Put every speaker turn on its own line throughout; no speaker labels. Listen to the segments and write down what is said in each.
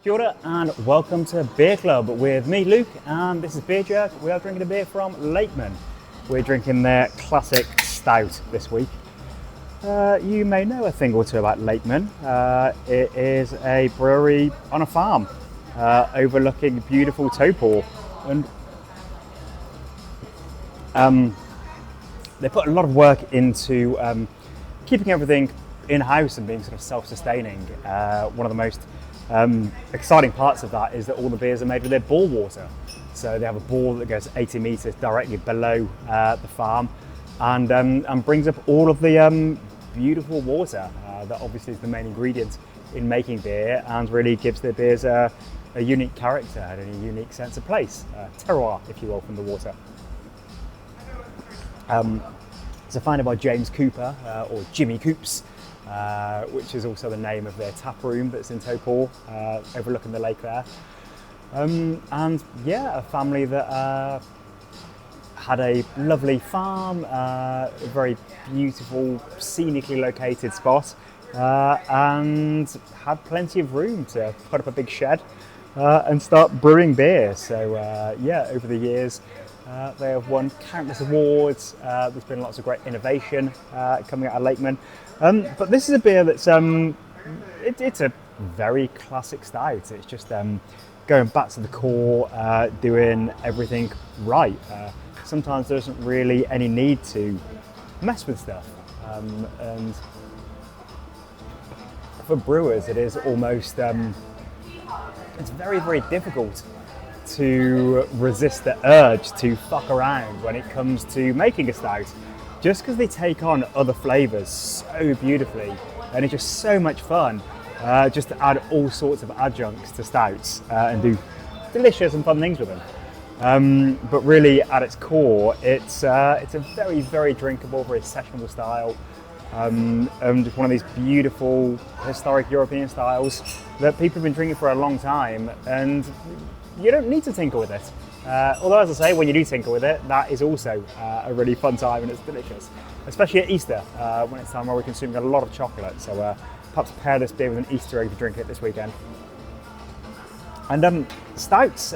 Kia ora and welcome to Beer Club with me, Luke, and this is Beer Jerk. We are drinking a beer from Lakeman. We're drinking their classic Stout this week. You may know a thing or two about Lakeman. It is a brewery on a farm overlooking beautiful Topor, and they put a lot of work into keeping everything in-house and being sort of self-sustaining. One of the most exciting parts of that is that all the beers are made with their bore water. So they have a bore that goes 80 metres directly below the farm and brings up all of the beautiful water that obviously is the main ingredient in making beer and really gives their beers a unique character and a unique sense of place, terroir, if you will, from the water. It's founded by James Cooper, or Jimmy Coops, which is also the name of their tap room that's in Topor, overlooking the lake there. And yeah, a family that had a lovely farm, a very beautiful, scenically located spot, and had plenty of room to put up a big shed and start brewing beer. So yeah, over the years, they have won countless awards. There's been lots of great innovation coming out of Lakeman. But this is a beer that's it's a very classic stout. It's just going back to the core, doing everything right. Sometimes there isn't really any need to mess with stuff. And for brewers, it is almost it's very, very difficult to resist the urge to fuck around when it comes to making a stout, just because they take on other flavours so beautifully, and it's just so much fun just to add all sorts of adjuncts to stouts and do delicious and fun things with them. But really, at its core, it's a very, very drinkable, very sessionable style, and just one of these beautiful historic European styles that people have been drinking for a long time, and you don't need to tinker with it. Although, as I say, when you do tinker with it, that is also a really fun time and it's delicious. Especially at Easter, when it's time where we're consuming a lot of chocolate. So perhaps pair this beer with an Easter egg if you drink it this weekend. And stouts,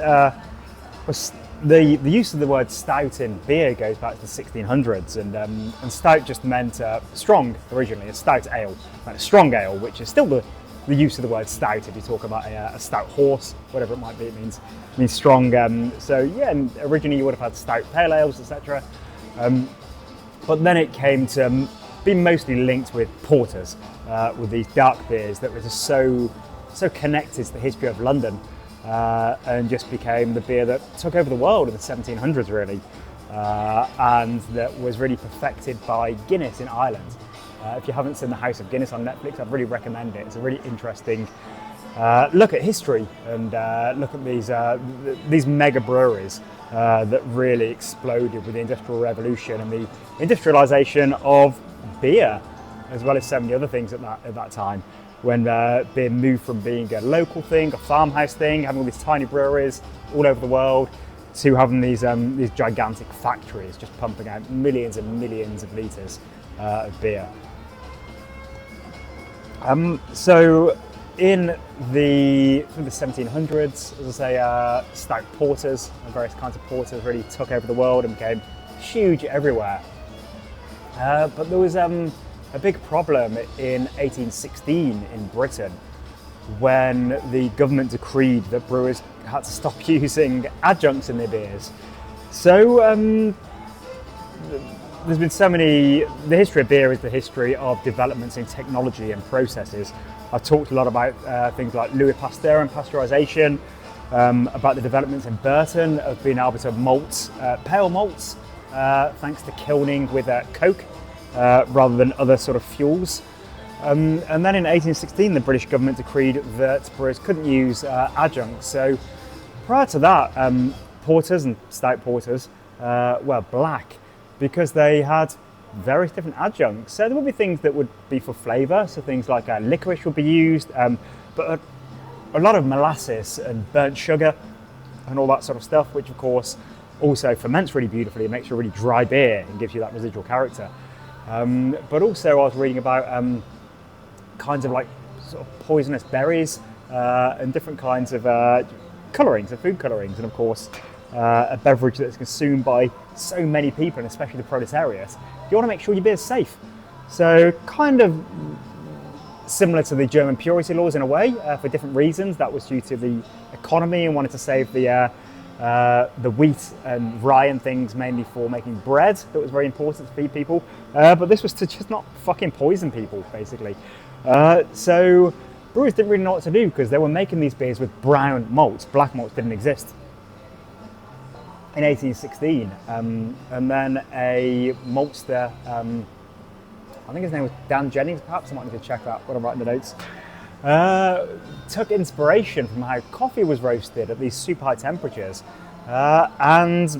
was the use of the word stout in beer goes back to the 1600s, and stout just meant strong originally, a stout ale, like a strong ale, which is still the use of the word stout. If you talk about a stout horse, whatever it might be, it means strong. So yeah, and originally you would have had stout pale ales, etc. But then it came to be mostly linked with porters, with these dark beers that were just so connected to the history of London, and just became the beer that took over the world in the 1700s, really, and that was really perfected by Guinness in Ireland. If you haven't seen The House of Guinness on Netflix, I'd really recommend it. It's a really interesting look at history and look at these mega breweries that really exploded with the Industrial Revolution and the industrialisation of beer, as well as so many other things at that time, when beer moved from being a local thing, a farmhouse thing, having all these tiny breweries all over the world, to having these gigantic factories just pumping out millions and millions of litres of beer. So in the 1700s, as I say, stout porters and various kinds of porters really took over the world and became huge everywhere. But there was a big problem in 1816 in Britain, when the government decreed that brewers had to stop using adjuncts in their beers. So there's been so many. The history of beer is the history of developments in technology and processes. I've talked a lot about things like Louis Pasteur and pasteurisation, about the developments in Burton of being able to malt pale malts thanks to kilning with coke rather than other sort of fuels. And then in 1816, the British government decreed that brewers couldn't use adjuncts. So prior to that, porters and stout porters were black, because they had various different adjuncts. So there would be things that would be for flavour, so things like licorice would be used, but a lot of molasses and burnt sugar and all that sort of stuff, which of course also ferments really beautifully and makes you a really dry beer and gives you that residual character. But also I was reading about kinds of like sort of poisonous berries and different kinds of colourings and food colourings, and of course a beverage that's consumed by so many people, and especially the proletariat. You want to make sure your beer's safe. So kind of similar to the German purity laws in a way, for different reasons. That was due to the economy and wanted to save the wheat and rye and things, mainly for making bread. That was very important to feed people. But this was to just not fucking poison people, basically. So brewers didn't really know what to do because they were making these beers with brown malts. Black malts didn't exist in 1816. And then a maltster, I think his name was Dan Jennings, perhaps. I might need to check that when I'm writing the notes. Took inspiration from how coffee was roasted at these super high temperatures and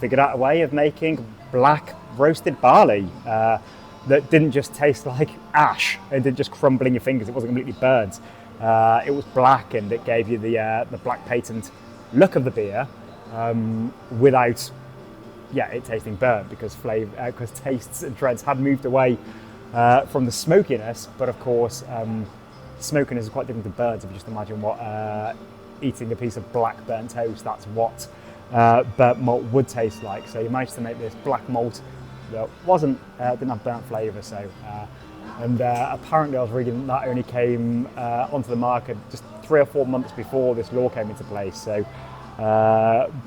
figured out a way of making black roasted barley that didn't just taste like ash and didn't just crumble in your fingers. It wasn't completely burnt. It was black, and it gave you the black patent look of the beer without it tasting burnt, because because tastes and trends had moved away from the smokiness. But of course, smokiness is quite different to burnt. If you just imagine what eating a piece of black burnt toast, that's what burnt malt would taste like. So you managed to make this black malt that didn't have burnt flavour. So apparently I was reading that only came onto the market just 3 or 4 months before this law came into place. So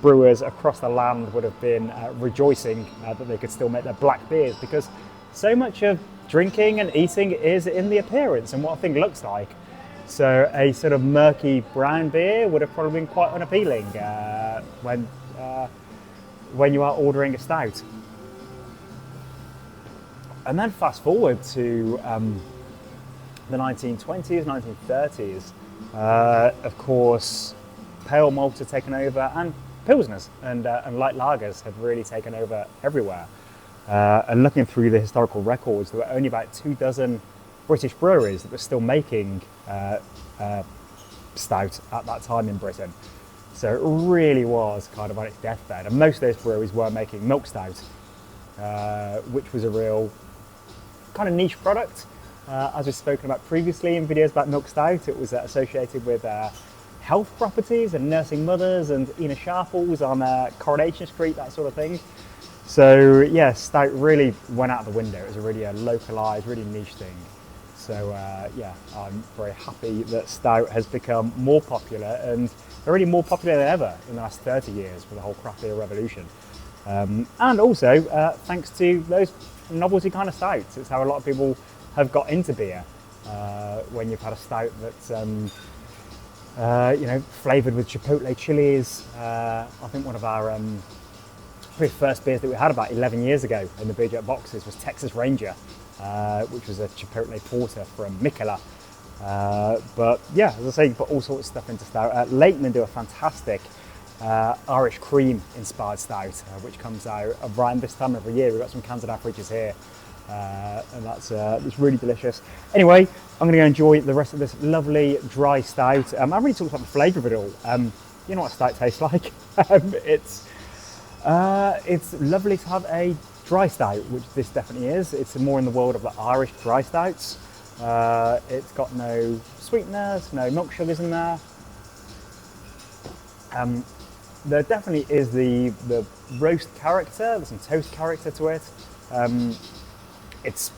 brewers across the land would have been rejoicing that they could still make their black beers, because so much of drinking and eating is in the appearance and what a thing looks like. So a sort of murky brown beer would have probably been quite unappealing when you are ordering a stout. And then fast forward to the 1920s, 1930s, of course, pale malt had taken over, and pilsners and light lagers had really taken over everywhere. And looking through the historical records, there were only about 24 British breweries that were still making stout at that time in Britain. So it really was kind of on its deathbed. And most of those breweries were making milk stout, which was a real kind of niche product. As we've spoken about previously in videos about milk stout, it was associated with health properties and nursing mothers and Ina Sharples on Coronation Street, that sort of thing. So yeah, stout really went out the window. It was a really localised, really niche thing. So I'm very happy that stout has become more popular, and already more popular than ever in the last 30 years with the whole craft beer revolution. And also thanks to those novelty kind of stouts. It's how a lot of people have got into beer. When you've had a stout that's flavoured with chipotle chilies. I think one of our pretty first beers that we had about 11 years ago in the Beer Jet boxes was Texas Ranger, which was a chipotle porter from Mikkeller. But yeah, as I say, you put all sorts of stuff into stout. Lakeman do a fantastic Irish cream inspired stout, which comes out around this time every year. We've got some cans in our fridges here, and it's really delicious. Anyway, I'm going to go enjoy the rest of this lovely dry stout. I haven't really talked about the flavour of it all. You know what stout tastes like. It's lovely to have a dry stout, which this definitely is. It's more in the world of the Irish dry stouts. It's got no sweeteners, no milk sugars in there. There definitely is the roast character. There's some toast character to it. It's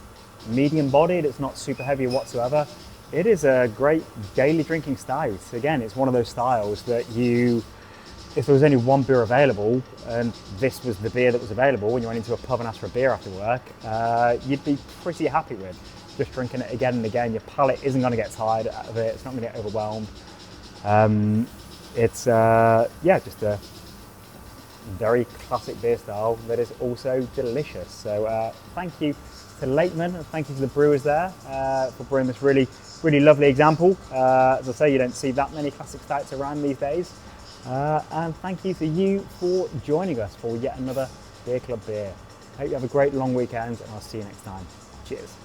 medium bodied. It's not super heavy whatsoever. It is a great daily drinking stout. Again, it's one of those styles that if there was only one beer available and this was the beer that was available when you went into a pub and asked for a beer after work, you'd be pretty happy with just drinking it again and again. Your palate isn't going to get tired out of it. It's not going to get overwhelmed. It's just a very classic beer style that is also delicious. So thank you to Lakeman, and thank you to the brewers there for brewing this really, really lovely example. As I say, you don't see that many classic stouts around these days. And thank you to you for joining us for yet another Beer Club beer. I hope you have a great long weekend, and I'll see you next time. Cheers.